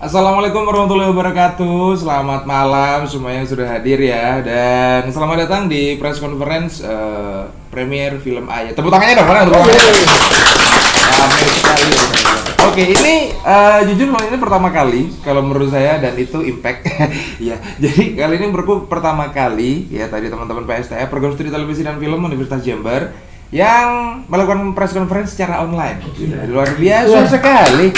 Assalamualaikum warahmatullahi wabarakatuh. Selamat malam semuanya yang sudah hadir ya. Dan selamat datang di press conference premier film Ayah. Tepuk tangannya dong, mana tepuk tangannya? Ramai sekali. Oke, ini jujur ini pertama kali kalau menurut saya dan itu impact. Ya, jadi kali ini menurutku pertama kali ya tadi teman-teman PSTF Program Studi Televisi dan Film Universitas Jember yang melakukan press conference secara online. Luar biasa sekali.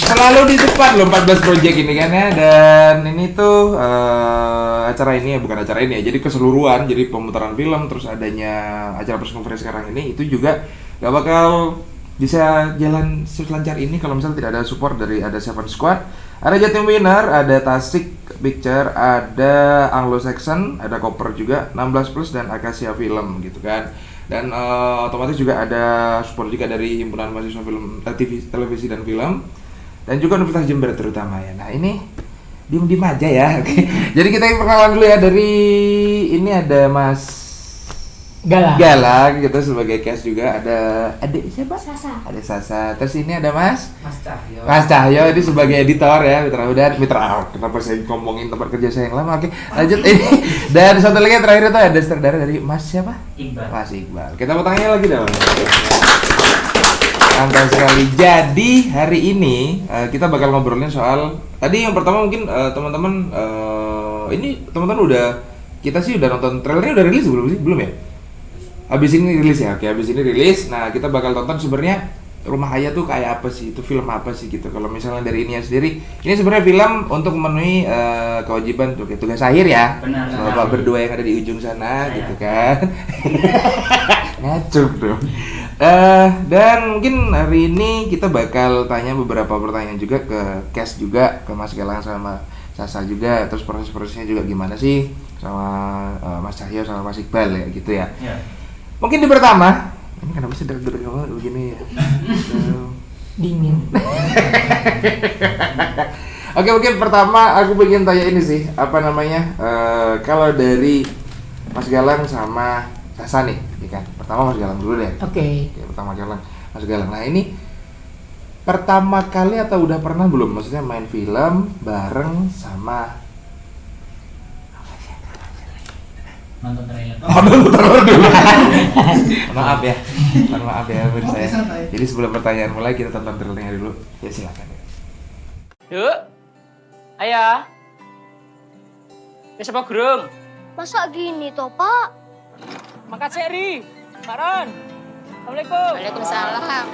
Selalu di depan loh 14 project ini kan ya. Dan ini tuh acara ini ya, bukan acara ini ya, jadi keseluruhan, jadi pemutaran film terus adanya acara press conference sekarang ini itu juga gak bakal bisa jalan selancar ini kalau misalnya tidak ada support dari ada Seven Squad, ada Jatim Winner, ada Tasik Picture, ada Anglo Saxon, ada Koper juga, 16 Plus dan Akasia Film gitu kan. Dan otomatis juga ada support juga dari Himpunan Mahasiswa Film, Televisi dan Film dan juga Universitas Jember terutama ya. Nah ini diem aja ya. Oke. Jadi kita perkenalan dulu ya. Dari ini ada Mas Gala gitu sebagai cast juga, ada adik siapa? Sasa. Ada Sasa. Terus ini ada Mas Cahyo. Mas Cahyo ini sebagai editor ya, mitra. Kenapa saya ngomongin tempat kerja saya yang lama? Oke, lanjut ini. Dan satu lagi yang terakhir itu ada sutradara dari Mas siapa? Iqbal. Mas Iqbal. Kita mau tanya lagi dong. Santai sekali. Jadi hari ini kita bakal ngobrolin soal tadi yang pertama mungkin teman-teman ini teman-teman udah kita sih udah nonton trailernya, udah rilis belum sih? Belum ya? Habis ini rilis ya. Oke, habis ini rilis. Nah, kita bakal tonton sebenarnya Rumah Ayah tuh kayak apa sih? Itu film apa sih gitu. Kalau misalnya dari ini sendiri, ini sebenarnya film untuk memenuhi kewajiban tugas akhir ya. Benar. Bapak berdua yang ada di ujung sana gitu kan. Ngacuk dong. Dan mungkin hari ini kita bakal tanya beberapa pertanyaan juga ke cast juga, ke Mas Galang sama Sasa juga, terus proses-prosesnya juga gimana sih sama Mas Cahyo sama Mas Iqbal ya gitu ya. Mungkin di pertama, ini kenapa sih deg-deg begini ya? Dingin. Oke, mungkin pertama aku pengen tanya ini sih, apa namanya? Kalau dari Mas Galang sama Sasa nih, ya kan? Pertama Mas Galang dulu deh. Oke. Pertama Mas Galang. Nah ini pertama kali atau udah pernah belum? Maksudnya main film bareng sama Nonton trailer. dulu. Maaf ya menurut saya. Jadi sebelum pertanyaan mulai kita tonton trailernya dulu. Ya silakan. Yuk, ayah. Bisa apa gerung? Masa gini toh, Pak? Makan seri. Pak Ron. Assalamualaikum. Waalaikumsalam.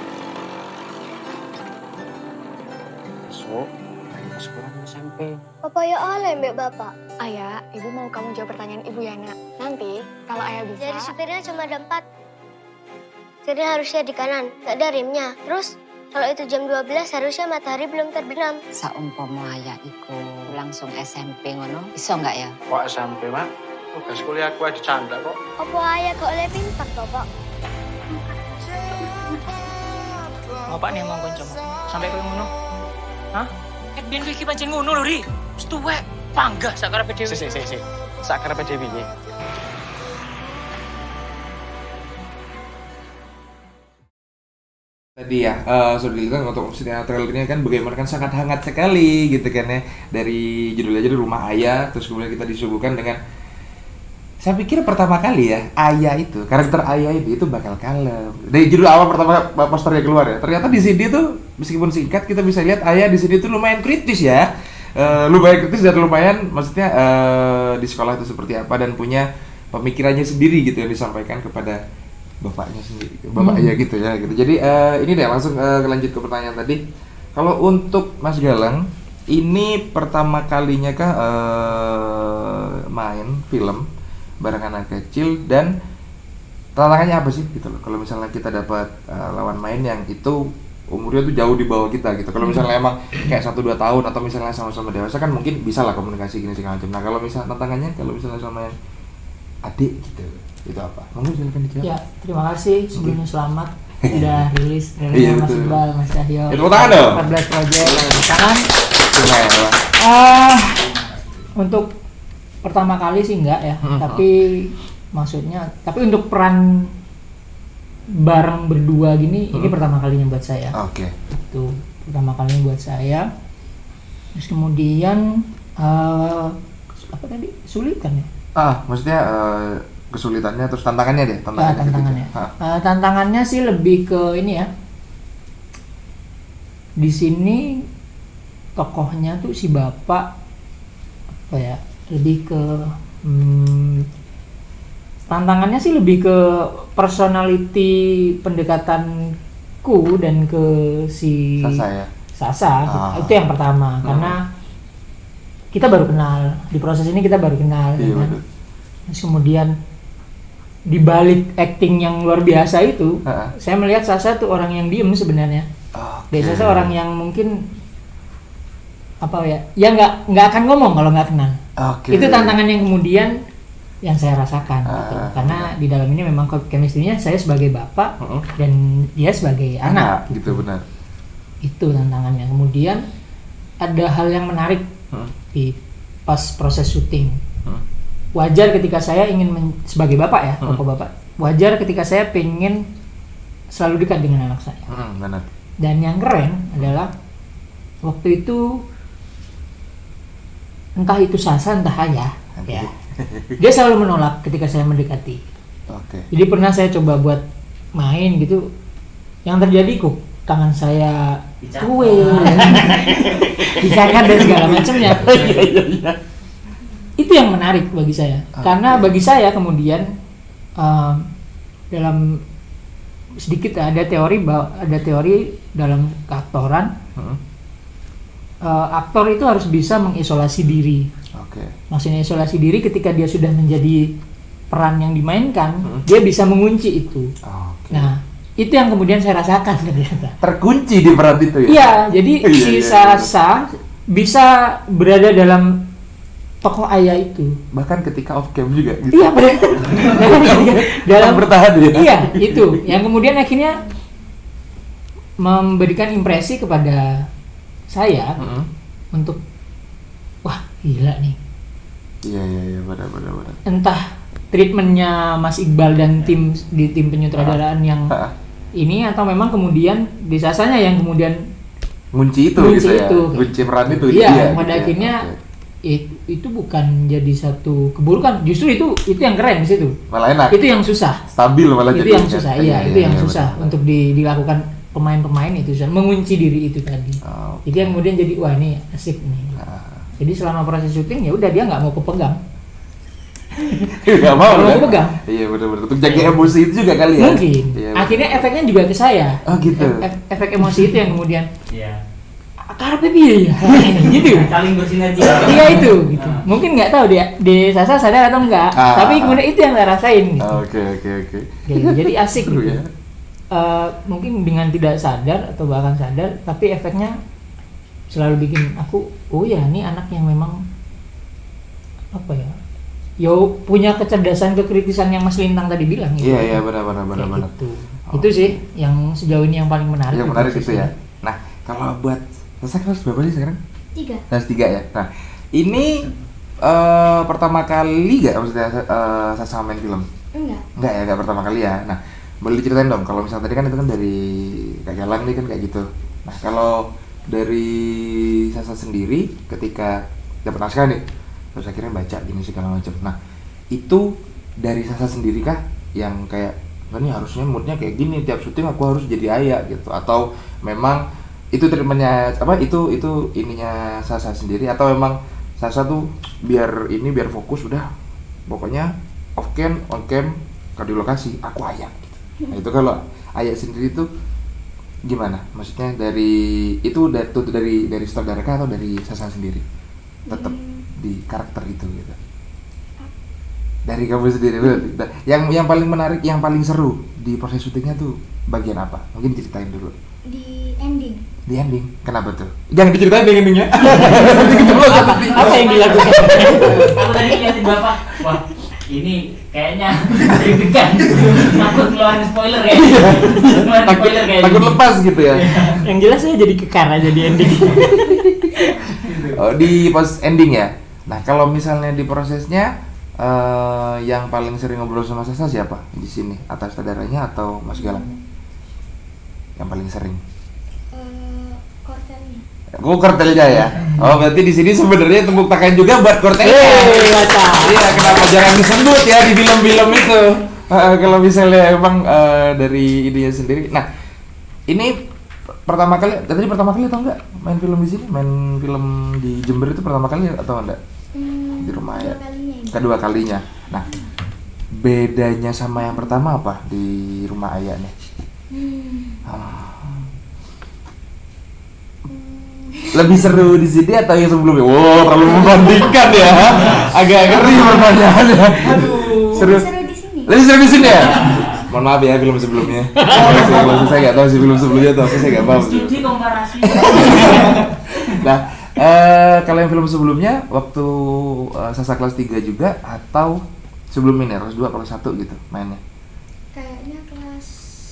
Masuk. Sekolah SMP. Papa ya oleh mbak Bapak. Ayah, ibu mau kamu jawab pertanyaan ibu ya, nak. Nanti, kalau ayah bisa... Jadi supirnya cuma ada 4. Jadi harusnya di kanan, gak ada remnya. Terus, kalau itu jam 12 harusnya matahari belum terbenam. Saumpama ayah iku langsung SMP ngono, iso nggak ya? Kok SMP, Mak? Tugas kuliah aku dicanda kok. Apa ayah gak oleh pintar toh, Pak? Bapak nih mau koncomu. Sampai kowe ngono. Hah? Biyen kowe iki pancen ngono lho, Ri. Wis tuwek, panggah sakarepe dhewe. Si. Sakarepe dhewe piye? Tadi ya, sudah dilihat untuk maksudnya trailernya kan bagaimana kan sangat hangat sekali gitu kan ya. Dari judulnya aja Rumah Ayah, terus kemudian kita disuguhkan dengan saya pikir pertama kali ya, Ayah itu, karakter Ayah itu bakal kalem. Dari judul awal pertama posternya keluar ya, ternyata di sini tuh meskipun singkat kita bisa lihat Ayah di sini tuh lumayan kritis ya. Lumayan kritis dan lumayan maksudnya di sekolah itu seperti apa dan punya pemikirannya sendiri gitu yang disampaikan kepada bapaknya sendiri, bapak Ayah gitu ya gitu. Jadi ini deh langsung lanjut ke pertanyaan tadi. Kalau untuk Mas Galang, ini pertama kalinya kah main film bareng anak kecil dan tantangannya apa sih gitu loh? Kalau misalnya kita dapat lawan main yang itu umurnya tuh jauh di bawah kita gitu. Kalau misalnya emang kayak 1-2 tahun atau misalnya sama-sama dewasa kan mungkin bisa lah komunikasi gini segala macam. Nah kalau misalnya tantangannya kalau misalnya sama yang adik gitu, itu apa? Monggo silakan dijawab. Ya, terima kasih sebelumnya selamat. Udah rilis Iya, Mas betul. Iqbal, Mas Cahyo. Tepuk tangan dong. 14 project. Tangan. Lumayan. Untuk pertama kali sih enggak ya, tapi maksudnya untuk peran bareng berdua gini ini pertama kalinya buat saya. Oke. Itu pertama kalinya buat saya. Terus kemudian apa tadi? Kesulitan ya? Maksudnya kesulitannya terus tantangannya deh, Tantangannya. gitu. Tantangannya sih lebih ke ini ya. Di sini tokohnya tuh si bapak apa ya? Lebih ke tantangannya sih lebih ke personality pendekatanku dan ke si Sasa ya. Sasa gitu. Itu yang pertama karena kita baru kenal di proses ini, kita baru kenal Iya, kan? betul. Terus kemudian di balik acting yang luar biasa itu, saya melihat Sasa tuh orang yang diem sebenarnya. Sasa orang yang mungkin apa ya nggak akan ngomong kalau nggak kenal. Itu tantangan yang kemudian yang saya rasakan gitu. Karena di dalam ini memang chemistry-nya saya sebagai bapak dan dia sebagai anak gitu benar. Itu tantangannya. Kemudian ada hal yang menarik di pas proses syuting. Wajar ketika saya ingin sebagai bapak ya, bapak. Wajar ketika saya pengen selalu dekat dengan anak saya. Benar. Dan yang keren adalah waktu itu entah itu Sasa entah Ayah ya. Dia selalu menolak ketika saya mendekati. Jadi pernah saya coba buat main gitu, yang terjadi kok tangan saya dicakat dan segala macamnya. Itu yang menarik bagi saya, karena bagi saya kemudian dalam sedikit ada teori dalam keaktoran, aktor itu harus bisa mengisolasi diri. Maksudnya isolasi diri ketika dia sudah menjadi peran yang dimainkan, dia bisa mengunci itu. Nah, itu yang kemudian saya rasakan ternyata. Terkunci di peran itu ya? Iya, jadi si Sasa bisa berada dalam tokoh Ayah itu. Bahkan ketika off cam juga gitu? Iya, dalam bertahan ya? Iya, itu. Yang kemudian akhirnya memberikan impresi kepada saya untuk wah gila nih. Iya, benar. Entah treatmentnya Mas Iqbal dan tim penyutradaraan yang ini atau memang kemudian di Sasanya yang kemudian ngunci itu gitu ya, ngunci peran itu. Iya, pada akhirnya itu bukan jadi satu keburukan, justru itu yang keren di situ. Malah enak. Itu yang susah. Stabil malah itu yang susah. Iya, itu yang susah benar. Untuk dilakukan pemain-pemain itu susah, mengunci diri itu tadi. Jadi yang kemudian jadi wah ini asik nih. Jadi selama proses syuting ya udah dia nggak mau kepegang. Nggak mau kan? Kepegang. Iya benar-benar. Untuk jaga emosi itu juga kali ya. Mungkin. Iya, akhirnya efeknya juga ke saya. Gitu. Efek emosi itu yang kemudian. Iya. Karepe piye ya? Gitu. Saling bersinergi. Iya itu. Gitu. Mungkin nggak tahu dia di Sasa sadar atau enggak. Tapi kemudian itu yang saya rasain. Gitu. Oke. Jadi asik gitu. Ya? Mungkin dengan tidak sadar atau bahkan sadar, tapi efeknya selalu bikin aku, oh ya ini anak yang memang apa ya? Yo punya kecerdasan kekritisan yang Mas Lintang tadi bilang gitu. Iya benar. Gitu. Itu sih yang sejauh ini yang paling menarik. Yang menarik itu ya. Nah, kalau buat Sasa kelas berapa sih sekarang? 3. Kelas 3 ya. Nah, ini pertama kali nggak maksudnya Sasa main film? Enggak ya, nggak pertama kali ya. Nah, boleh diceritain dong kalau misalnya tadi kan itu kan dari Kak Galang nih kan kayak gitu. Nah, kalau dari Sasa sendiri ketika dapat naskah nih, terus akhirnya baca gini segala macam. Nah, itu dari Sasa sendiri kah yang kayak ini harusnya moodnya kayak gini tiap syuting aku harus jadi Ayah gitu, atau memang itu treatmentnya apa itu ininya Sasa sendiri, atau memang Sasa tuh biar fokus udah pokoknya off cam on cam kalau di lokasi aku Ayah gitu. Nah, itu kalau Ayah sendiri tuh gimana? Maksudnya dari sutradara kah atau dari Sasa sendiri? Tetap di karakter itu gitu. Dari kamu sendiri berarti. Yang paling menarik, yang paling seru di proses syutingnya tuh bagian apa? Mungkin ceritain dulu. Di ending. Di ending. Kenapa tuh? Jangan diceritain di endingnya. Apa yang dilakukan? Aku tadi liatin Bapak. Wah, ini kayaknya deg-degan. Takut ngeluarin spoiler ya. Takut lepas gitu ya. Yang jelas saya jadi kekar aja di ending. Oh, di pas ending ya. Nah, kalau misalnya di prosesnya yang paling sering ngobrol sama Sasa siapa di sini? Atas saudaranya atau Mas Galang? Yang paling sering? Oh, kortelnya ya. Oh, berarti di sini sebenarnya tepuk tangan juga buat kortelnya. Iya, kenapa jangan disebut ya di film-film itu? Kalau misalnya emang dari idenya sendiri. Nah, ini pertama kali atau enggak main film di sini? Main film di Jember itu pertama kali atau enggak? Di rumah ya. Kedua kalinya. Nah, bedanya sama yang pertama apa di rumah ayah nih? Lebih seru di sini atau yang sebelumnya? Wow, terlalu membandingkan ya. Agak ngeri pertanyaannya. Seru di sini. Lebih seru di sini ya? Mohon maaf ya film sebelumnya. Kalau saya nggak tahu sih film sebelumnya atau apa, saya nggak paham. Studi komparasi. Nah, kalau yang film sebelumnya waktu Sasa kelas 3 juga atau sebelum ini kelas 2 kelas 1 gitu mainnya? Kayaknya kelas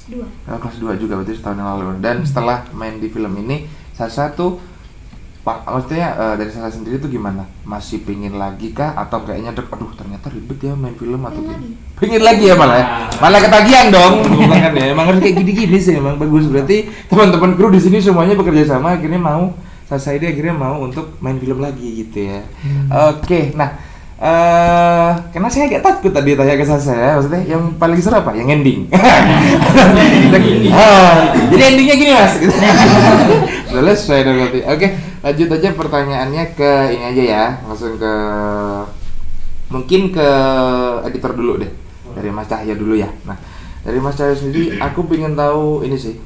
2. Kelas 2 juga berarti setahun yang lalu. Dan setelah main di film ini, Sasa tuh maksudnya dari Sasa sendiri tuh gimana? Masih pingin lagi kah? Atau kayaknya aduh ternyata ribet ya main film atau gimana? Pingin lagi ya malah ya? Malah ketagihan dong. Kan ya, emang harus kayak gini-gini sih, emang bagus. Berarti teman-teman kru di sini semuanya bekerja sama, akhirnya mau Sasa ini akhirnya mau untuk main film lagi gitu ya. Oke, nah karena saya agak takut tadi tanya ke Sasa ya, maksudnya yang paling seru apa? Yang ending. Jadi endingnya gini mas. Selesai dong berarti. Oke, lanjut aja pertanyaannya ke ini aja ya, langsung ke mungkin ke editor dulu deh, dari Mas Cahya dulu ya. Nah, dari Mas Cahya sendiri, aku pengen tahu ini sih.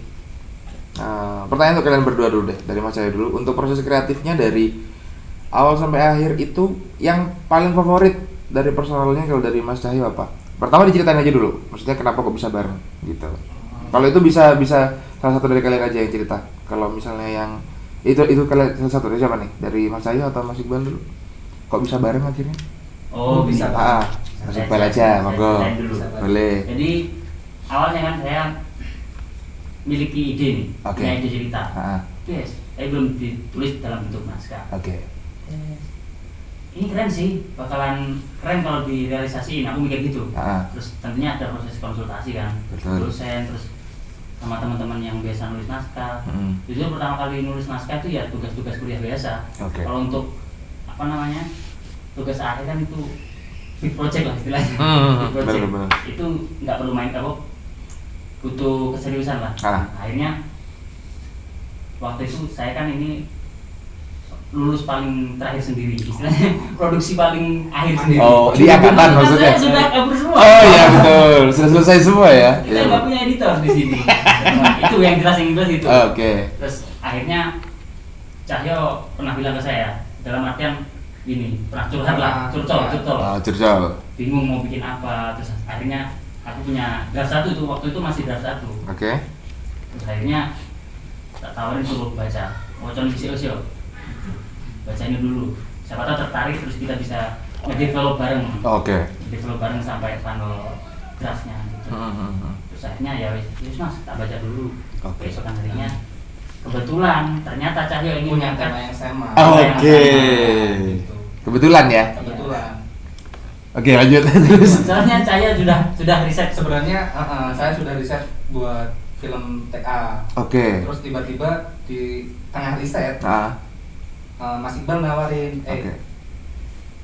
Pertanyaan untuk kalian berdua dulu deh, dari Mas Cahya dulu. Untuk proses kreatifnya dari awal sampai akhir itu yang paling favorit dari personalnya kalau dari Mas Cahyo apa? Pertama diceritain aja dulu, maksudnya kenapa kok bisa bareng gitu. Kalau itu bisa salah satu dari kalian aja yang cerita. Kalau misalnya yang itu kalian salah satu dari siapa nih? Dari Mas Cahyo atau Mas Iqbal dulu? Kok bisa bareng akhirnya? Oh, bisa Pak. Mas Iqbal aja, monggo. Boleh. Jadi awalnya kan saya miliki ide nih, Oke. punya ide cerita. Yes, tapi belum ditulis dalam bentuk naskah. Oke. Ini keren sih, bakalan keren kalau direalisasiin, aku mikir gitu. Terus tentunya ada proses konsultasi kan, dosen, terus sama teman-teman yang biasa nulis naskah. Jujur pertama kali nulis naskah itu ya tugas-tugas kuliah biasa. Kalau untuk apa namanya, tugas akhir kan itu big project lah istilahnya. Big project itu nggak perlu main apa, butuh keseriusan lah. Akhirnya waktu itu saya kan ini lulus paling terakhir sendiri, istilahnya produksi paling akhir sendiri. Oh, di angkatan maksudnya? Saya sudah kabur semua. Oh iya betul, sudah selesai semua ya? Kita nggak punya editor di sini. Itu yang jelas itu. Oke. Terus akhirnya Cahyo pernah bilang ke saya, dalam artian gini, pernah curhat lah, curcol. Bingung mau bikin apa, terus akhirnya aku punya draft 1 itu, waktu itu masih draft 1. Oke. Terus akhirnya tak tawarin suruh baca, wacon visio. Baca ini dulu, siapa tahu tertarik terus kita bisa nge-develop bareng. Develop bareng sampai final draftnya gitu. Terus akhirnya ya wis mas, tak baca dulu. Besokan harinya kebetulan ternyata Cahyo ini punya tema yang sama. Kebetulan ya? Kebetulan. Oke, lanjut terus. Soalnya Cahyo sudah riset. Sebenarnya saya sudah riset buat film TA. Terus tiba-tiba di tengah riset Mas Iqbal nawarin,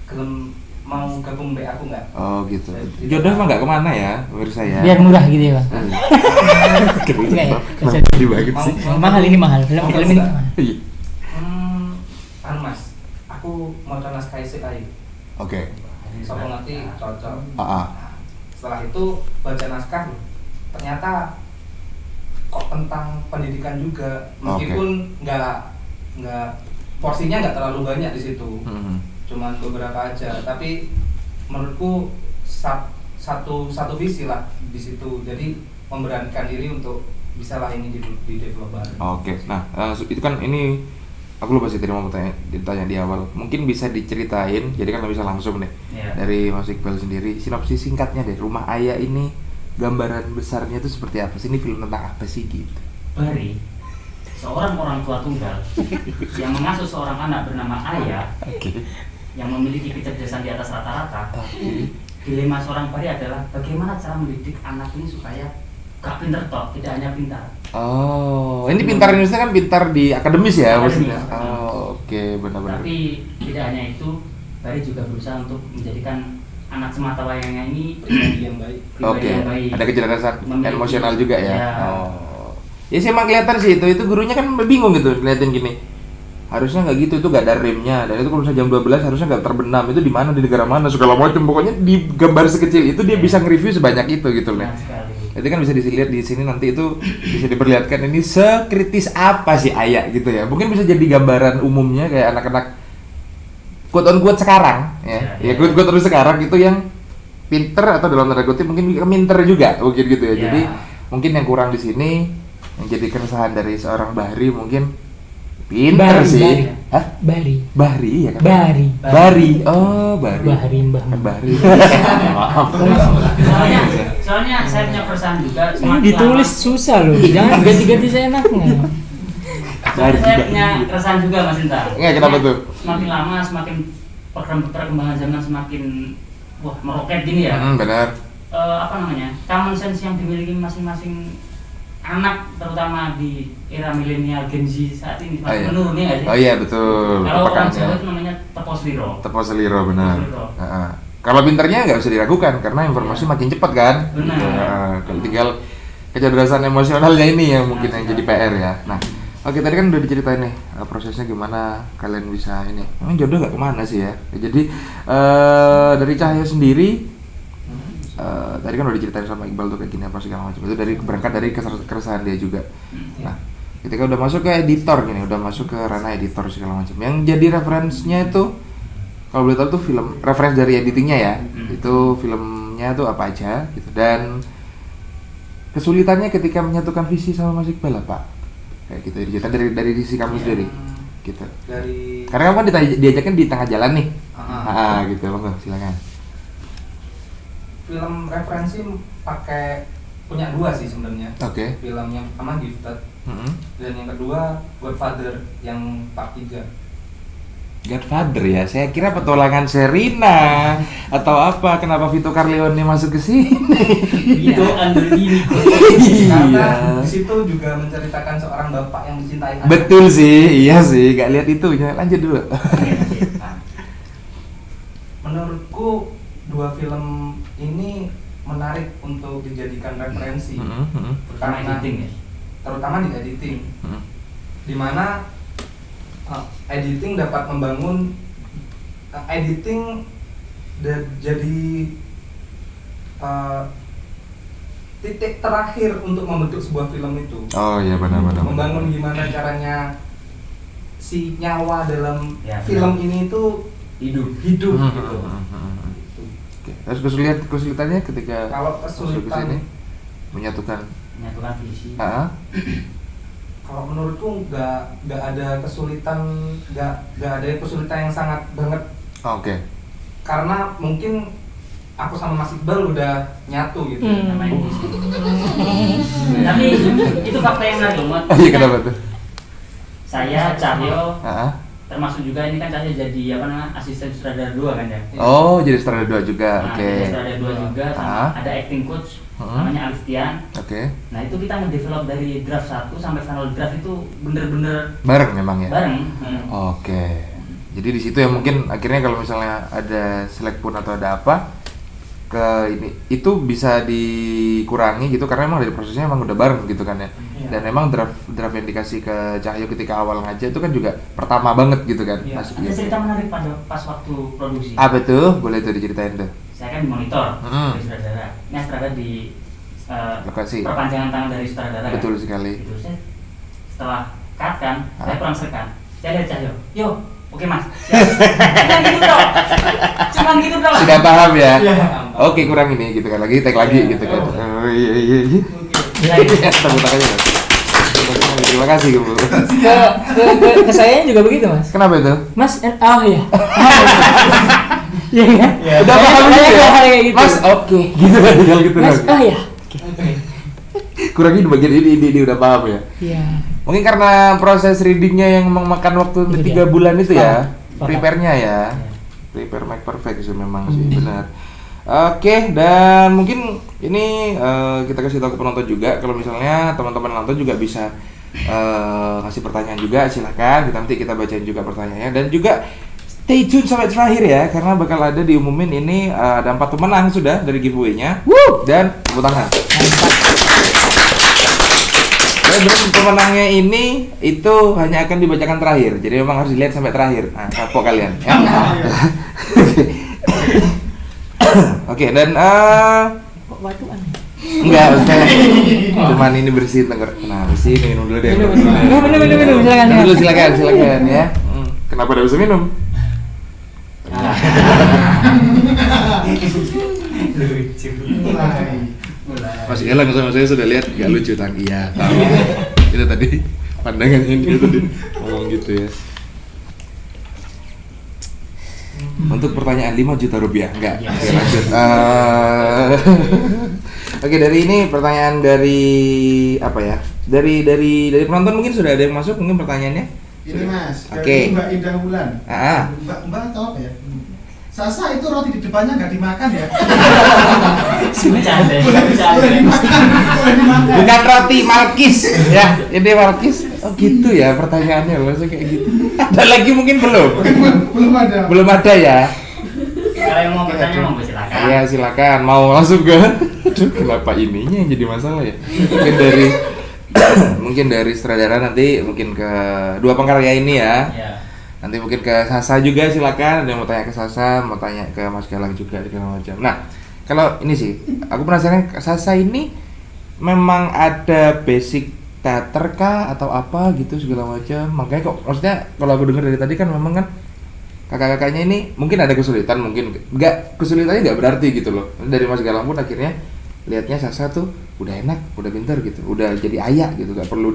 kelem mau gabung BA aku nggak? Oh gitu. Jodoh emang nggak kemana ya, pemirsa ya? Biar murah gitu ya Bang. Banget sih. Mahal ini mahal, film ini mahal. Mas, aku mau naskah ICI. Sopo nanti cocok. Setelah itu baca naskah, ternyata kok tentang pendidikan juga, meskipun nggak porsinya nggak terlalu banyak di situ, cuman beberapa aja. Tapi menurutku satu visi lah di situ. Jadi memberanikan diri untuk bisa lah ini di develop bareng. Nah itu kan ini aku lupa sih tadi mau ditanya di awal. Mungkin bisa diceritain, jadi kan bisa langsung nih dari Mas Iqbal sendiri. Sinopsis singkatnya deh, Rumah Ayah ini gambaran besarnya itu seperti apa sih? Ini film tentang apa sih gitu? Bari seorang orang tua tunggal yang mengasuh seorang anak bernama Ayah, yang memiliki kecerdasan di atas rata-rata. Dilema seorang Bari adalah bagaimana cara mendidik anak ini supaya gak pinter toh, tidak hanya pintar, Oh, ini pintar Indonesia kan pintar di akademis ya maksudnya. Oke, benar-benar. Tapi tidak hanya itu, Bari juga berusaha untuk menjadikan anak semata wayangnya ini pribadi yang baik. Oke, ada kecerdasan emosional juga ya. Ya. Oh, ya sih emang kelihatan sih itu gurunya kan bingung gitu ngeliatin gini. Harusnya nggak gitu, itu nggak ada remnya, dan itu kalau misalnya jam 12 harusnya nggak terbenam, itu di mana, di negara mana, segala macam, pokoknya di gambar sekecil itu dia bisa nge-review sebanyak itu gitu loh. Itu kan bisa dilihat di sini nanti itu bisa diperlihatkan ini sekritis apa sih Aya gitu ya. Mungkin bisa jadi gambaran umumnya kayak anak-anak quote on quote sekarang ya quote terus sekarang itu yang pinter atau dalam tanda kutip mungkin minter juga mungkin gitu ya. Jadi mungkin yang kurang di sini yang jadi keresahan dari seorang Bahri mungkin pinter sih. Hah? Bahri ya kan? Bahri. Oh, Bahri. Bahri. Maaf. Soalnya saya punya keresahan juga. Ini ditulis susah loh. Jangan ganti-ganti seenaknya. Saya punya keresahan juga Mas Inta. Enggak, kenapa tuh? Semakin lama semakin perkembangan zaman semakin meroket gini ya. Benar. Common sense yang dimiliki masing-masing anak terutama di era milenial Gen Z saat ini masih menurun ya nggak sih? Oh iya betul. Kalau orang Jawa itu namanya teposliro. Teposliro benar. Kalau pinternya nggak bisa diragukan karena informasi makin cepat kan. Benar. Kalau tinggal kecerdasan emosionalnya ini yang mungkin yang jadi PR ya. Nah, oke tadi kan udah diceritain nih prosesnya gimana kalian bisa ini. Emang jodoh nggak kemana sih ya? Jadi dari Cahyo sendiri. Tadi kan udah diceritain sama Iqbal tuh kayak gini apa segala macam, itu dari berangkat dari keresahan dia juga. Nah, ketika udah masuk ke editor gini, udah masuk ke ranah editor segala macam, yang jadi referensinya itu kalau boleh tahu tuh film referensi dari editingnya ya, itu filmnya tuh apa aja gitu, dan kesulitannya ketika menyatukan visi sama Mas Iqbal apa kayak gitu, diceritain dari sisi kamu sendiri gitu. Karena kamu kan diajakin di tengah jalan nih, gitu, monggo silakan. Film referensi punya dua sih sebenarnya. Film yang pertama Gifted, dan yang kedua Godfather yang part 3. Godfather ya, saya kira petualangan Sherina atau apa, kenapa Vito Corleone masuk ke sini? Vito Andolini. Karena di situ juga menceritakan seorang bapak yang dicintai anak. Betul sih, iya sih, gak lihat itu, lanjut dulu. Menurutku dua film ini menarik untuk dijadikan referensi, terutama di editing, dimana editing dapat membangun editing jadi titik terakhir untuk membentuk sebuah film itu. Oh iya benar. Membangun gimana caranya si nyawa dalam film ini itu hidup gitu. Terus kesulitannya ketika kalau kesulitan menyatukan visi. Kalau menurutku nggak ada kesulitan yang sangat banget. Karena mungkin aku sama Mas Iqbal udah nyatu gitu. Tapi itu fakta yang menarik loh. Iya kenapa tuh? Saya Cahyo. Termasuk juga ini kan Cahyo jadi asisten sutradara 2 kan ya. Oh, jadi sutradara 2 juga. Jadi sutradara 2 juga sama ada acting coach namanya Aliftian. Nah, itu kita ngedevelop dari draft 1 sampai final draft itu bener-bener bareng memang ya. Bareng. Jadi di situ ya mungkin akhirnya kalau misalnya ada selek pun atau ada apa itu bisa dikurangi gitu karena emang dari prosesnya emang udah bareng gitu kan ya. Dan emang draft yang dikasih ke Cahyo ketika awal ngajar itu kan juga pertama banget gitu kan. Ada cerita menarik pas waktu produksi. Apa tuh? Boleh tuh diceritain tuh. Saya kan di monitor dari sutradara. Ini sutradara di lokasi. Perpanjangan tangan dari sutradara. Betul sekali. Gitu. Setelah cut kan, saya kurang sekat. Saya lihat Cahyo. Yo, oke Mas. Cuman gitu dong. Sudah paham ya? Oke, kurang ini gitu kan. Lagi take lagi gitu kan. Oh iya. Tepuk tangannya Mas. Terima kasih Bu. Ke saya juga begitu Mas. Kenapa itu? Mas, iya. Iya kan? Udah paham juga gitu. Mas, oke. Gitu kan tinggal gitu. Mas, iya. Kurangnya di bagian ini udah paham ya? Iya. Mungkin karena proses readingnya yang memakan waktu 3 bulan itu ya. Prepare-nya ya. Prepare make perfect sih memang sih benar. Oke, dan mungkin ini kita kasih tahu ke penonton juga kalau misalnya teman-teman nonton juga bisa kasih pertanyaan juga, silahkan nanti kita bacain juga pertanyaannya dan juga stay tune sampai terakhir ya karena bakal ada diumumin ini ada 4 pemenang sudah dari giveaway-nya. Dan tepuk tangan. Dan pemenangnya ini itu hanya akan dibacakan terakhir, jadi memang harus dilihat sampai terakhir. Nah, kapok kalian. Ya? Oke, dan Kok batuan? enggak, cuman ini bersihin tenggorokan. Nah, bersihin minum dulu deh. Minum, Silakan ya. Kenapa udah bisa minum? Lucu. Mas Elang sama saya sudah lihat gak lucu tang. Iya, tahu. Itu tadi pandangannya dia tadi ngomong gitu ya. Untuk pertanyaan 5 juta rupiah, enggak? Oke, lanjut. Oke, dari ini pertanyaan dari apa ya? Dari penonton mungkin sudah ada yang masuk mungkin pertanyaannya? Ini Mas, Oke. dari Mbak Indah Wulan. Mbak tahu apa ya? Sasa itu roti di depannya nggak dimakan ya? Boleh dimakan. Bukan roti, Malkis ya. Ini Malkis. Oh gitu ya pertanyaannya langsung kayak gitu. Ada lagi mungkin belum? Belum ada ya. Kalau yang mau bertanya mau silakan. Iya silakan. Mau langsung ke? Aduh, kenapa ininya yang jadi masalah ya? Mungkin dari sutradara nanti mungkin ke 2 pengkarya ini ya. Nanti mungkin ke Sasa juga silakan. Ada yang mau tanya ke Sasa, mau tanya ke Mas Galang juga segala macam. Nah, kalau ini sih, aku penasaran Sasa ini memang ada basic teater kah atau apa gitu segala macam. Makanya kok maksudnya kalau aku dengar dari tadi kan memang kan kakak-kakaknya ini mungkin ada kesulitan, mungkin enggak, kesulitannya enggak berarti gitu loh. Dari Mas Galang pun akhirnya lihatnya Sasa tuh udah enak, udah pintar gitu, udah jadi ayah gitu, enggak perlu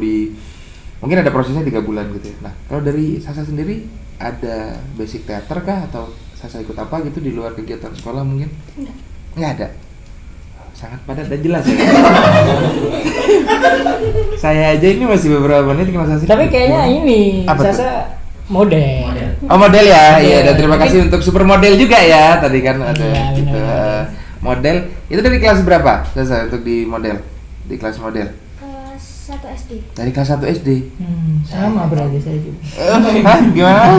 mungkin ada prosesnya 3 bulan gitu ya. Nah, kalau dari Sasa sendiri ada basic teater kah atau Sasa ikut apa gitu di luar kegiatan sekolah mungkin? Enggak ada. Sangat padat dan jelas ya. Saya aja ini masih beberapa menit kenal Sasa. Tapi kayaknya ini apa Sasa model. Oh, model ya. Iya, dan terima kasih untuk super model juga ya. Tadi kan ada gitu. Model. Itu dari kelas berapa Sasa untuk di model? Di kelas model? 1 SD. Dari kelas 1 SD. Sama berarti saya juga. Hah? Gimana?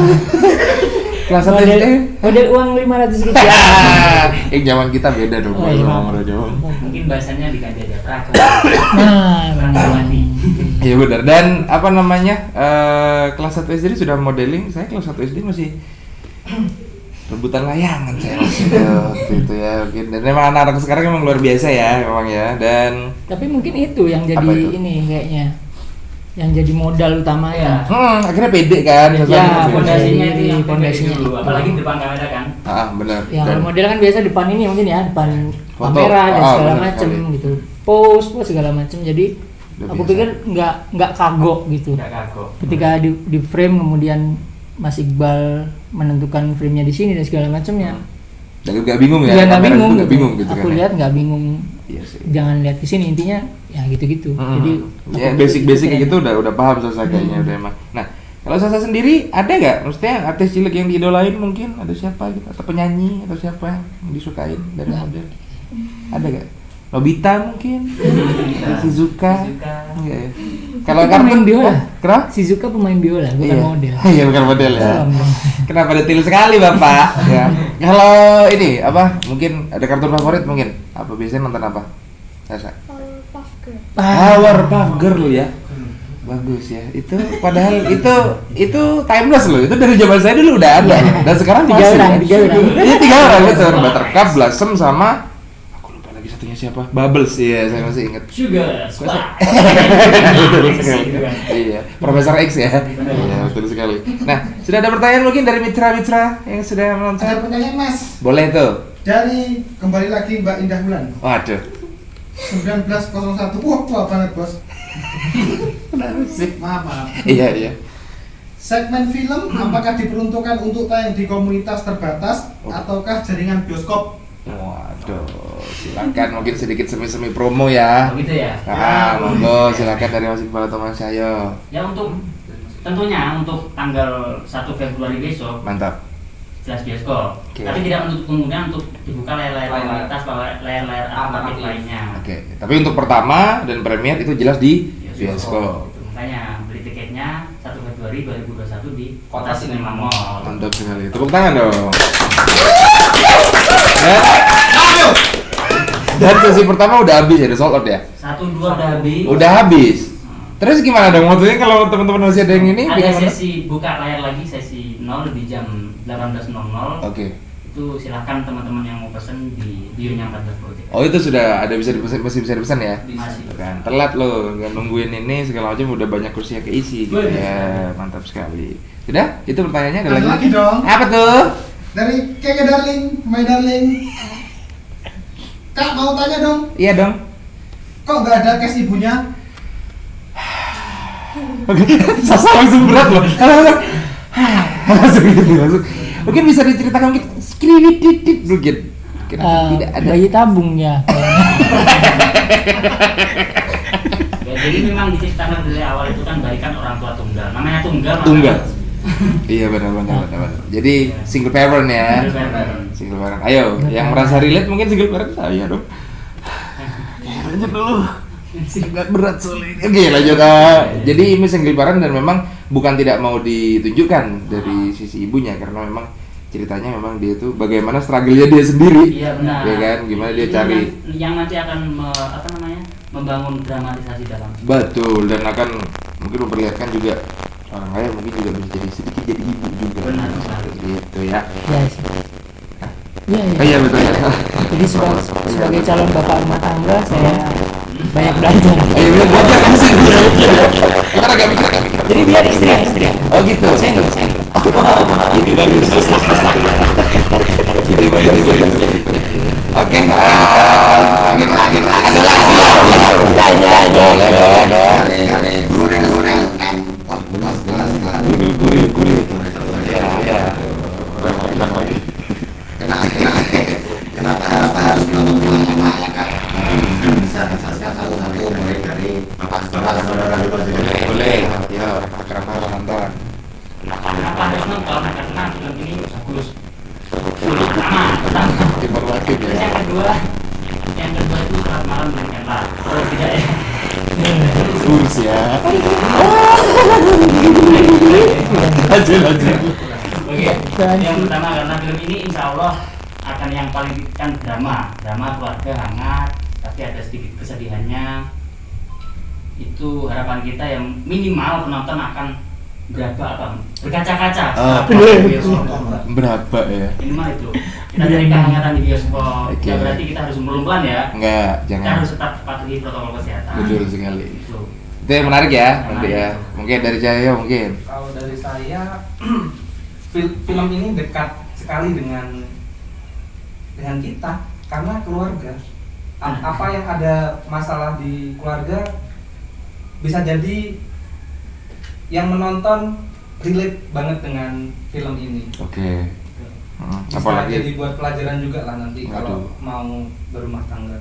Kelas 1 SD? Model uang 500 rupiah. Zaman kita beda dong. Mungkin bahasanya diganti aja praktek. Nah, iya benar. Dan apa namanya? Kelas 1 SD sudah modeling. Saya kelas 1 SD masih rebutan layangan saya masih waktu itu ya mungkin. Dan memang anak-anak sekarang memang luar biasa ya memang ya. Dan tapi mungkin itu yang jadi ini kayaknya yang jadi modal utama ya. Akhirnya pede kan. Ya, fondasinya itu yang fondasinya dulu, apalagi depan kamera kan. Benar. Ya, kalau model kan biasa depan ini mungkin ya, depan kamera dan segala macam gitu. Pose segala macam. Jadi aku pikir nggak kagok gitu. Nggak kagok. Ketika di frame kemudian Mas Iqbal menentukan frame-nya di sini dan segala macamnya. Dan nggak bingung ya? Iya nggak bingung. Bingung gitu aku kan. Lihat nggak bingung. Iya sih. Jangan lihat ke sini intinya ya gitu-gitu. Jadi ya basic gitu udah paham Sasa kayaknya udah emang. Nah, kalau Sasa sendiri ada nggak? Maksudnya artis cilik yang diidolain mungkin ada siapa gitu atau penyanyi atau siapa yang disukain dari model? Ada nggak? Nobita mungkin? Shizuka? Enggak ya? Kalau pemain biola. Kenapa? Shizuka pemain biola, bukan model. Iya, bukan model ya. Kenapa detail sekali Bapak? Ya. Kalau ini apa? Mungkin ada kartun favorit mungkin? Apa biasanya nonton apa? Sasa? Powerpuff Girl. Powerpuff Girl ya. Bagus ya. Itu padahal itu timeless loh. Itu dari zaman saya dulu udah ada. Dan sekarang masih 3 orang. Iya 3 orang betul. Buttercup, Blossom sama aku lupa lagi satunya siapa? Bubbles ya, saya masih ingat. Sugar Spice. Iya, Profesor X ya. Iya, betul sekali. Nah, sudah ada pertanyaan mungkin dari mitra-mitra yang sudah menonton? Ada pertanyaan Mas. Boleh tuh. Dari kembali lagi Mbak Indah Wulan. Waduh. 1901. Wah, tua banget, Bos. Kenapa sih? Maaf. Iya. Segmen film apakah diperuntukkan untuk tayang di komunitas terbatas ataukah jaringan bioskop? Waduh, silakan mungkin sedikit semi promo ya. Oh gitu ya. Monggo silakan dari Mas Iqbal atau Mas Cahyo. Ya untuk tentunya untuk tanggal 1 Februari besok. Mantap. jelas bioskop. Tapi tidak menutup kemungkinan untuk dibuka layar-layar komunitas atau layar-layar alternatif lainnya. Tapi untuk pertama dan premier itu jelas di bioskop. Makanya beli tiketnya 1 Februari 2021 di Kota Cinema Mall. Mantap sekali. Tepuk tangan dong. Dan sesi pertama udah habis ya, udah sold out ya? 1-2 udah habis. Udah habis. Terus gimana dong waktunya kalau teman-teman masih ada yang ini? Ada sesi buka layar lagi, sesi 0 di jam 18.00. Oke. Itu silahkan teman-teman yang mau pesen di bio-nya 14 Project. Oh itu sudah ada bisa dipesan, masih bisa dipesan ya? Masih. Kan telat loh, nggak nungguin ini segala macam udah banyak kursi yang keisi gitu ya. Mantap sekali. Sudah? Itu pertanyaannya ada lagi dong. Apa tuh? Dari Keke Darling, My Darling. Kak mau tanya dong. Iya dong. Kok nggak ada cash ibunya? Oke, Sasa langsung berat loh. Langsung gitu, langsung. Mungkin bisa diceritakan mungkin skriwit mungkin. Tidak ada bayi tabungnya. Ya, jadi memang diceritakan dari awal itu kan bayi kan orang tua tunggal. Namanya tunggal. Iya benar. Jadi single parent ya. Single parent. Ayo, yang merasa relate mungkin single parent saya dong. Lanjut dulu. Agak berat soalnya ini. Oke, lanjut. Jadi ini single parent dan memang bukan tidak mau ditunjukkan dari sisi ibunya karena memang ceritanya memang dia tuh bagaimana struggle-nya dia sendiri. Iya benar. Ya kan, gimana dia cari yang nanti akan membangun dramatisasi dalam. Betul, dan akan mungkin memperlihatkan juga orang kaya mungkin juga bisa jadi sedikit jadi ibu juga. Benar. Gitu ya. Iya betul ya. Jadi sebagai calon bapak rumah tangga saya banyak belajar. Ayo belajar kan sih. Kita agak mikir. Jadi biar istri. Oh gitu. Saya enggak. Ini bagus. Ini bagus. Oke. Boleh. Ya, kenapa nonton? Kenapa harus nonton? Karena film ini bagus. Pertama. Informatif ya. Yang kedua itu Selamat Malam dengan Ella. Kalau tidak ya. Bagus ya. Lanjut. Oke. Yang pertama karena film ini insya Allah akan yang paling kan drama keluarga hangat, tapi ada sedikit kesedihannya. Itu harapan kita yang minimal penonton akan berkaca-kaca. Berapa ya? Minimal itu. Kita cari kehangatan di bioskop. Ya berarti kita harus pelan ya. Enggak, jangan. Kita harus tetap patuhi protokol kesehatan. Betul sekali. Itu yang menarik ya, nanti ya. Mungkin dari Cahyo mungkin. Kalau dari saya, film ini dekat sekali dengan kita karena keluarga. Apa yang ada masalah di keluarga bisa jadi yang menonton relate banget dengan film ini. Oke. Bisa Apalagi jadi buat pelajaran juga lah nanti kalau mau berumah tangga.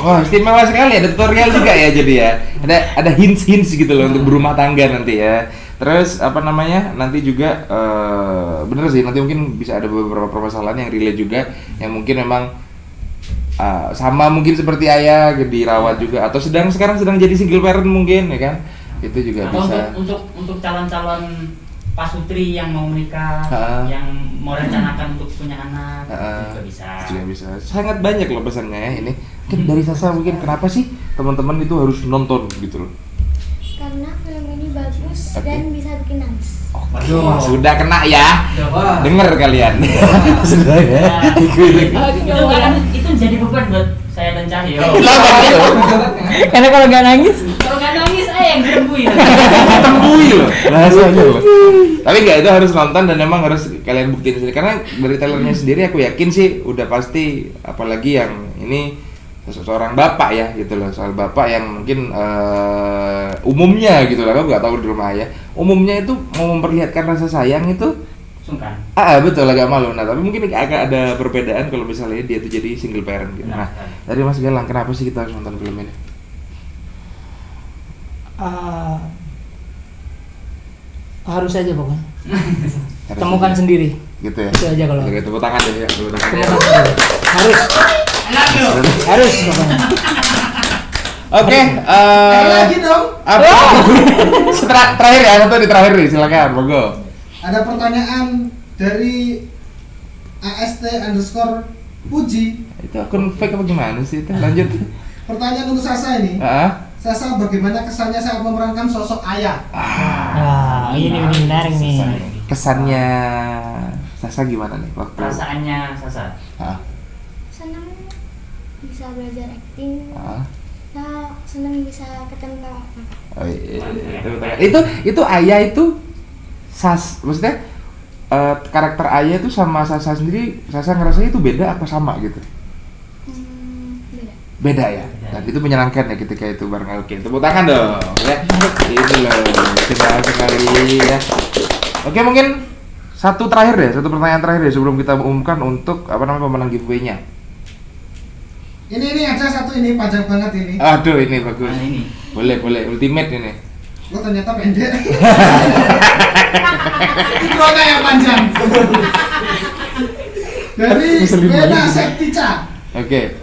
Wah, istimewa sekali, ada tutorial juga ya jadi ya. Ada hints gitu loh untuk berumah tangga nanti ya. Terus nanti juga bener sih, nanti mungkin bisa ada beberapa permasalahan yang relate juga yang mungkin memang sama mungkin seperti ayah dirawat juga atau sekarang sedang jadi single parent mungkin ya kan. Itu juga atau bisa. Untuk calon-calon pasutri yang mau menikah, yang mau rencanakan untuk punya anak, juga bisa. Sangat banyak loh pesannya ya ini. Mungkin dari Sasa mungkin kenapa sih teman-teman itu harus nonton gitu loh? Karena film ini bagus dan bisa bikin nangis. Sudah kena ya. Dengar kalian. Sudah ya. Itu jadi beban buat saya dan Cahyo. Karena kalau nggak nangis saya yang ditembui. Ditembui loh. Bahasanya loh. Tapi enggak, itu harus nonton dan memang harus kalian buktiin sendiri karena dari trailernya sendiri aku yakin sih udah pasti, apalagi yang ini seorang bapak ya gitu loh, soal bapak yang mungkin umumnya gitu loh, aku nggak tahu di rumah ayah umumnya itu mau memperlihatkan rasa sayang itu sungkan. Betul, agak malu. Nah tapi mungkin agak ada perbedaan kalau misalnya dia itu jadi single parent gitu. Nah dari Mas Galang, kenapa sih kita harus nonton film ini? Harus aja pokoknya. Temukan sendiri. gitu ya. Itu aja kalau. Oke, tepuk tangan deh ya, tepuk tangan ya. Harus pokoknya. Oke, lagi dong. apa? Terakhir ya, satu di terakhir nih, silakan, monggo. Ada pertanyaan dari AST_Puji. Itu akun fake apa gimana sih itu? Lanjut. Pertanyaan untuk Sasa ini. Sasa, bagaimana kesannya saat memerankan sosok ayah? Ini menarik nih. Kesannya Sasa gimana nih waktu? Perasaannya Sasa? Senang bisa belajar acting. Senang bisa ketemu kakak. Oh, iya. Itu ayah itu maksudnya karakter ayah itu sama Sasa sendiri, Sasa ngerasa itu beda apa sama gitu? Beda ya? Dan itu menyenangkan ya ketika itu bareng. Oke, tepuk tangan dong ya. Itu loh, kita sekali ya. Oke, mungkin satu pertanyaan terakhir deh sebelum kita umumkan untuk pemenang giveaway-nya. Ini ada satu ini panjang banget ini. Aduh, ini bagus. Ini. Boleh ultimate ini. Oh, ternyata pendek. Intronya yang panjang. Dari Bena Septica. Oke.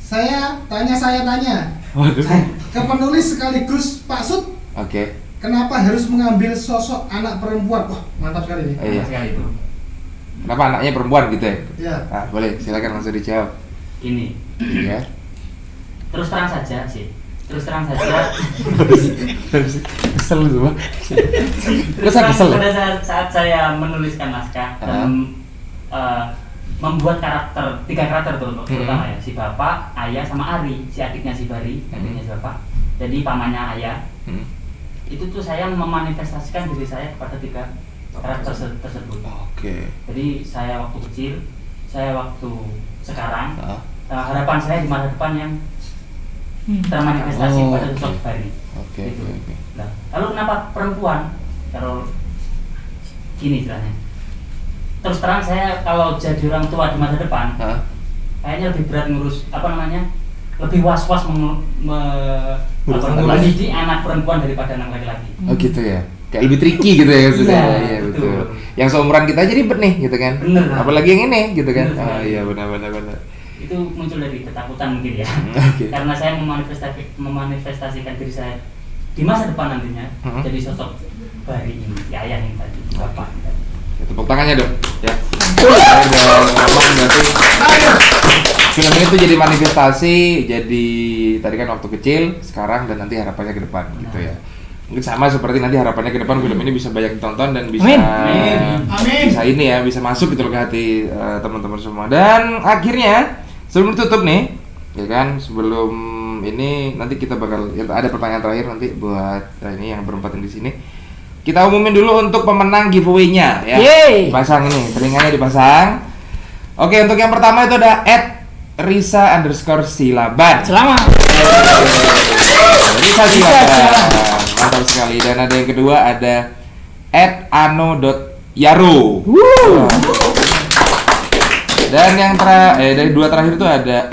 Saya tanya. Waduh. Ke penulis sekaligus Pak Sud. Oke. Kenapa harus mengambil sosok anak perempuan? Wah, mantap sekali nih. Iya. Sekali itu. Kenapa anaknya perempuan gitu ya? Iya. Boleh, silakan langsung dijawab. Ini. Iya. Terus terang saja. Kesel semua. Kesel. Pada saat saya menuliskan naskah dan membuat tiga karakter tuh terutama ya, si bapak, ayah, sama Ari, si adiknya si Bari, adiknya si bapak. Jadi pamannya ayah. Itu tuh saya memanifestasikan diri saya kepada tiga karakter tersebut. Oke. Jadi saya waktu kecil, saya waktu sekarang, harapan saya di masa depan yang termanifestasi pada sosok Bari. Oke. Nah, lalu kenapa perempuan? Kalau gini istilahnya. Terus terang saya kalau jadi orang tua di masa depan, kayaknya lebih berat ngurus lebih was-was mendidik anak perempuan daripada anak laki-laki. Oh gitu ya. Kayak lebih tricky gitu ya maksudnya. Iya, betul. Yang seumuran kita aja ribet nih gitu kan. Bener. Apalagi yang ini gitu kan. Bener. Iya benar. Itu muncul dari ketakutan mungkin ya. Okay. Karena saya memanifestasikan diri saya di masa depan nantinya jadi sosok Bari ini, si ayah yang tadi, bapak. Ya, tepuk tangannya dong. Ya. Udah ngomong berarti film ini tuh jadi manifestasi, jadi tadi kan waktu kecil, sekarang dan nanti harapannya ke depan gitu ya. Mungkin sama seperti nanti harapannya ke depan film ini bisa banyak ditonton dan bisa bisa ini ya, bisa masuk gitu loh ke hati teman-teman semua. Dan akhirnya sebelum tutup nih, ya kan, sebelum ini nanti kita bakal ada pertanyaan terakhir nanti buat ini yang berempat di sini. Kita umumin dulu untuk pemenang giveaway-nya ya. Dipasang ini, telinganya dipasang. Oke, untuk yang pertama itu ada @Risa_Silaban. Selamat. Risa Silaban. Mantap sekali. Dan ada yang kedua ada @ano.yaro. Dan yang dari dua terakhir itu ada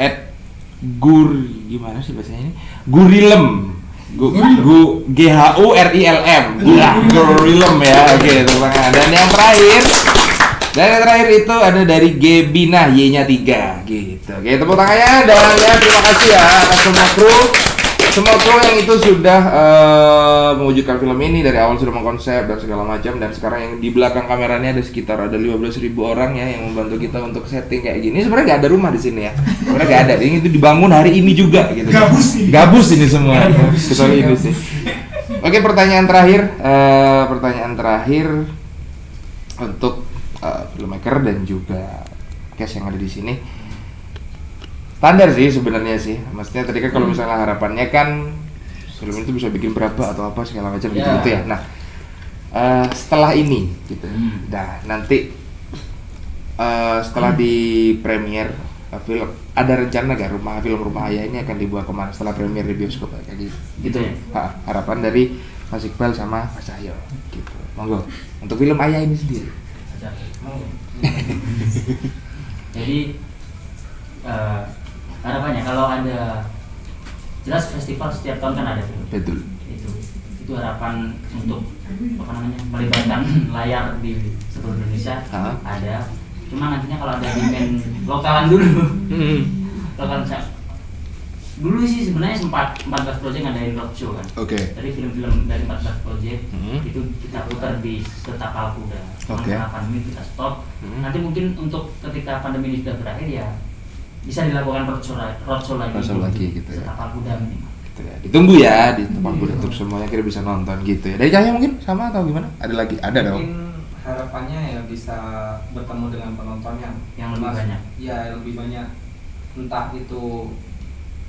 gimana sih bahasanya ini? Gurilem. GHURILM. Gurilem ya. Oke, teman-teman. Dan yang terakhir itu ada dari Gebina, Y-nya 3 gitu. Oke, tepuk tangannya dan ya terima kasih ya atas semua kru yang itu sudah mewujudkan film ini. Dari awal sudah mengkonsep dan segala macam, dan sekarang yang di belakang kameranya ada sekitar 15.000 orang ya yang membantu kita untuk setting kayak gini. Sebenarnya nggak ada rumah di sini ya. Sebenarnya nggak ada. Ini itu dibangun hari ini juga gitu. Gabus ini semua. Kecuali ini sih. Oke, pertanyaan terakhir untuk filmmaker dan juga cast yang ada di sini. Standar sih sebenarnya sih. Maksudnya tadi kan kalau misalnya harapannya kan film itu bisa bikin berapa atau apa segala macam gitu ya. Nah, setelah ini gitu. Nah, nanti setelah di premier film ada rencana gak film rumah ayah ini akan dibuat kemana setelah premier di bioskop kayak gitu. Harapan dari Mas Iqbal sama Mas Cahyo gitu. Monggo untuk film ayah ini sendiri. Jadi harapannya kalau ada jelas festival setiap tahun kan ada film. Betul. Itu itu harapan untuk melibatkan layar di seluruh Indonesia ada. Cuma nantinya kalau ada demand lokalan dulu, lokalan dulu sih sebenarnya sempat 14 project ngadain roadshow kan. Dari film-film dari 14 project itu kita putar di Tapal Kuda. Karena pandemi kita stop. Nanti mungkin untuk ketika pandemi ini sudah berakhir ya bisa dilakukan roadshow lagi gitu ya. Tapal Kuda minimal. Gitu ya. Ditunggu ya di Tapal Kuda untuk semuanya kira bisa nonton gitu ya. Dari Cahya mungkin sama atau gimana? Ada lagi? Ada dong. Mungkin harapannya ya bisa bertemu dengan penonton yang lebih banyak. Ya, lebih banyak. Entah itu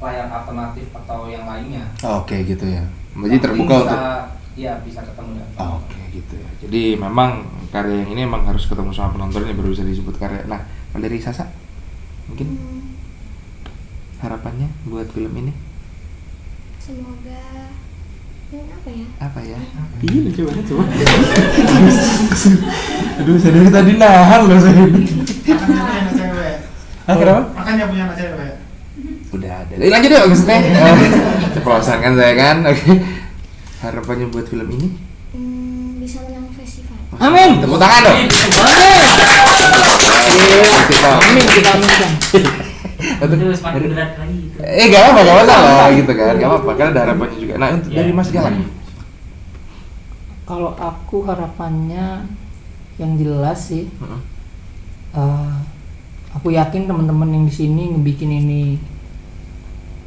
layar alternatif atau yang lainnya. Oke, gitu ya. Jadi terbuka bisa, untuk ya bisa ketemu dengan Oke, gitu ya. Jadi memang karya yang ini memang harus ketemu sama penontonnya baru bisa disebut karya. Nah, kalau dari Sasa mungkin harapannya buat film ini? Semoga apa ya? Iya, coba. Aduh, saya dari tadi nahan loh saya. Makanya punya anak cewek. Kenapa? Makanya punya anak cewek. Udah ada. Lanjut yuk maksudnya. Ceplosan kan saya kan. Oke. Harapannya buat film ini? Bisa menang festival. Amin. Tepuk tangan dong. Amin, kita aminkan. Itu semakin berat lagi. Gak apa-apa masalah gitu kan. Gak apa-apa kan ada harapannya juga. Nah, untuk dari Mas Galang. Kalau aku harapannya yang jelas sih, aku yakin teman-teman yang di sini ngebikin ini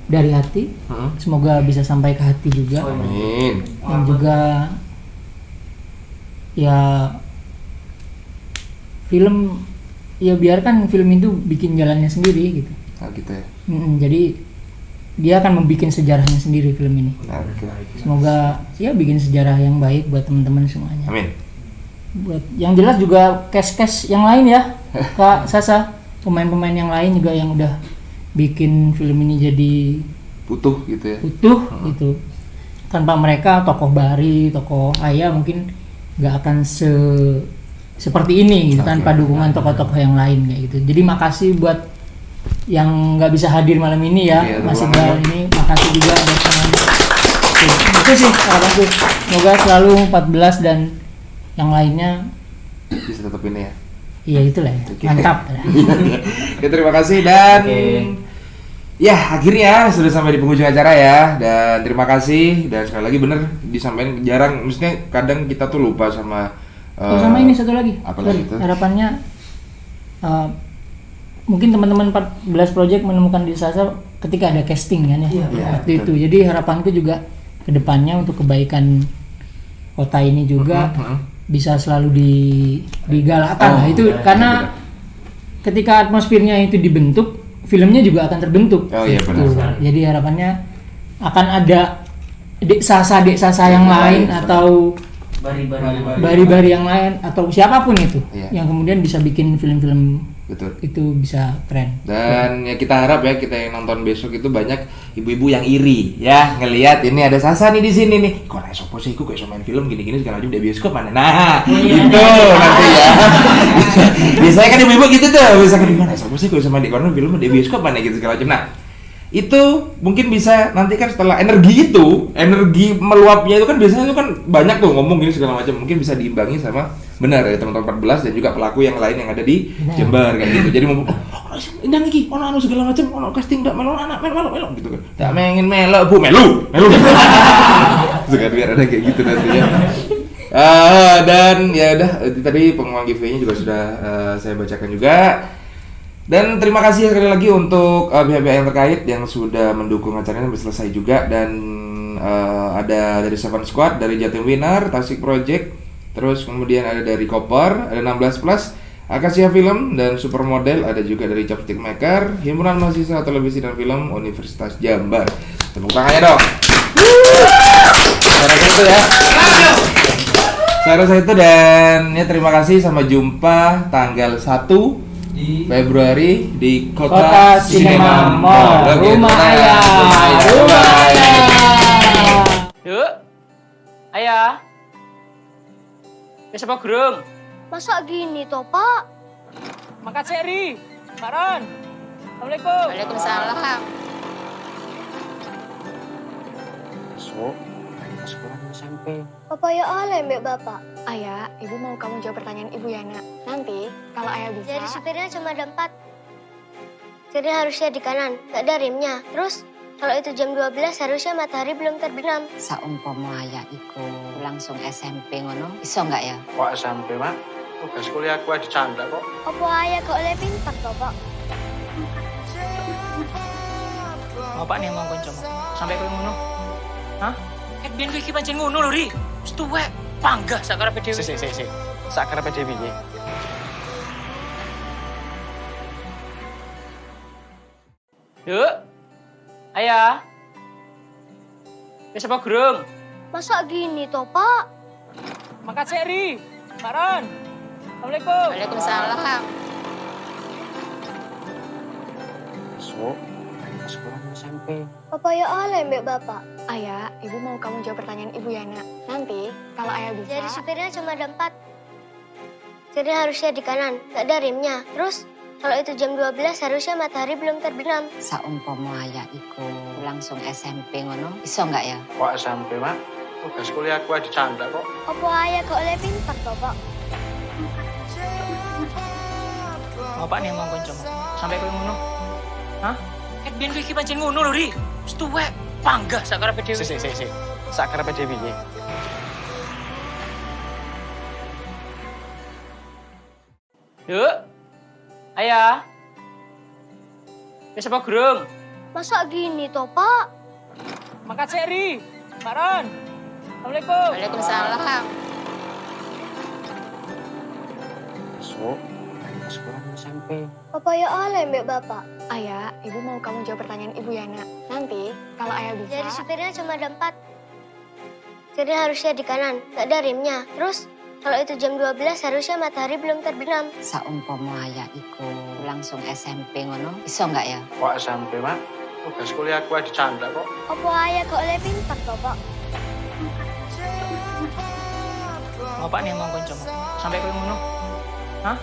dari hati. Semoga bisa sampai ke hati juga. Amin. Dan juga ya film, ya biarkan film itu bikin jalannya sendiri gitu. Gitu ya. Jadi dia akan membuat sejarahnya sendiri film ini. Semoga ya bikin sejarah yang baik buat teman-teman semuanya. Amin. Buat yang jelas juga cast yang lain ya, Kak Sasa, pemain-pemain yang lain juga yang udah bikin film ini jadi utuh gitu ya. Gitu. Tanpa mereka tokoh Bari, tokoh Ayah mungkin nggak akan seperti ini gitu, tanpa dukungan tokoh-tokoh yang lain kayak gitu. Jadi makasih buat yang nggak bisa hadir malam ini ya, Mas Iqbal ini, makasih juga buat teman. Itu sih harapanku. Semoga selalu 14 dan yang lainnya bisa tetap ini ya. Iya itulah ya. Mantap. Oke, terima kasih dan ya akhirnya sudah sampai di penghujung acara ya, dan terima kasih. Dan sekali lagi bener disampaikan, jarang, maksudnya kadang kita tuh lupa sama sama ini satu lagi. Apalagi itu? Harapannya mungkin teman-teman 14 project menemukan di Sasa ketika ada casting kan ya, waktu itu. Jadi harapanku juga kedepannya untuk kebaikan kota ini juga bisa selalu digalakkan lah itu, karena ketika atmosfernya itu dibentuk, filmnya juga akan terbentuk. Jadi harapannya akan ada dek sasa yang lain atau bari-bari yang lain atau siapapun itu yang kemudian bisa bikin film-film itu bisa keren. Dan ya kita harap ya, kita yang nonton besok itu banyak ibu-ibu yang iri ya ngelihat ini ada Sasa nih di sini nih. Kok naik sopo sih, kok iso main film gini-gini segala macam di bioskop mana. Nah, itu nanti ya. Biasanya kan ibu-ibu gitu tuh, misalkan gimana sopo sih kok iso main di kono film di bioskop mana gitu segala macam. Nah, itu mungkin bisa nanti kan setelah energi meluapnya itu kan biasanya itu kan banyak tuh ngomong gini segala macam, mungkin bisa diimbangi sama benar ya teman-teman 14 dan juga pelaku yang lain yang ada di Jember kayak gitu. Jadi mau indang iki ono segala macam, ono casting ndak melo anak melo gitu kan. Ndak mengin melo Bu, melu. Sekarang biar ada kayak gitu nantinya. Dan ya udah tadi pengumuman giveaway-nya juga sudah saya bacakan juga. Dan terima kasih sekali lagi untuk pihak-pihak yang terkait yang sudah mendukung acara ini sampai selesai juga. Dan ada dari Seven Squad, dari Jatim Winner, Tasik Project, terus kemudian ada dari Koper, ada 16 Plus, Akasia Film, dan Supermodel, ada juga dari Chopstick Maker, Himpunan Mahasiswa Televisi dan Film Universitas Jambar. Tepuk tangannya dong. Saya rasa itu ya. Saya rasa itu, dan ya terima kasih, sampai jumpa tanggal 1 Februari di Kota Cinema Mall. Rumah Ayah. Yuk, Ayah. Siapa gerung? Masa gini toh Pak? Makan seri, Pak Ron. Assalamualaikum. Waalaikumsalam. So, sekolah SMP. SMP. Apa ya oleh mbak bapak? Ayah, ibu mau kamu jawab pertanyaan ibu Yana. Nanti, kalau ayah bisa... Jadi supirnya cuma ada 4. Jadi harusnya di kanan, nggak ada remnya. Terus, kalau itu jam 12 harusnya matahari belum terbenam. Saumpama ayah iku langsung SMP ngono, iso nggak ya? Kok SMP, Mak? Tugas kuliah gue dicanda kok. Apa ayah kok oleh pintar toh, Pak? Bapak nih ngomong kancamu. Sampai kowe ngono. Hah? Biyen kowe iki pancen ngono lho, Ri. Wis tuwek, panggah sakarepe dhewe. Sik. Sakarepe dhewe piye? Yuk. Ayah. Wis apa gurung? Masa gini toh, Pak? Mangkat sik, Ri. Pak Ron. Assalamualaikum. Waalaikumsalam. So, sekolah SMP. Apa ya oleh mbak bapak? Ayah, ibu mau kamu jawab pertanyaan ibu Yana. Nanti, kalau ayah bisa... Jadi supirnya cuma ada 4. Jadi harusnya di kanan, nggak ada remnya. Terus, kalau itu jam 12 harusnya matahari belum terbenam. Saumpama ayah iku langsung SMP ngono, iso nggak ya? Kok SMP, Mak? Tugas kuliah gue dicanda kok. Apa ayah kok oleh pintar toh, Pak? Bapak nih ngomong kancamu. Sampai kowe ngono. Hah? Biyen kowe iki pancen ngono lho, Ri. Wis tuwek, panggah sakarepe dhewe. Sik. Sakarepe dhewe piye? Yuk. Ayah. Wis apa gurung? Masa gini toh, Pak? Mangkat sik, Ri. Pak Ron. Assalamualaikum. Waalaikumsalam. So, sekolah SMP. Apa ya oleh mbak bapak? Ayah, ibu mau kamu jawab pertanyaan ibu Yana. Nanti, kalau ayah bisa... Jadi supirnya cuma ada 4. Jadi harusnya di kanan, nggak ada remnya. Terus, kalau itu jam 12 harusnya matahari belum terbenam. Saumpama ayah iku langsung SMP ngono, iso nggak ya? Kok SMP, Mak? Tugas kuliah gue dicanda kok. Apa ayah kok oleh pintar toh, Pak? Bapak nih ngomong kancamu. Sampai kowe ngono. Hah?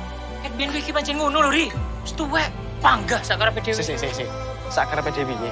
Biyen kowe iki pancen ngono lho, Ri. Wis tuwek, panggah sakarepe dhewe. Sik. Sakarepe dhewe piye?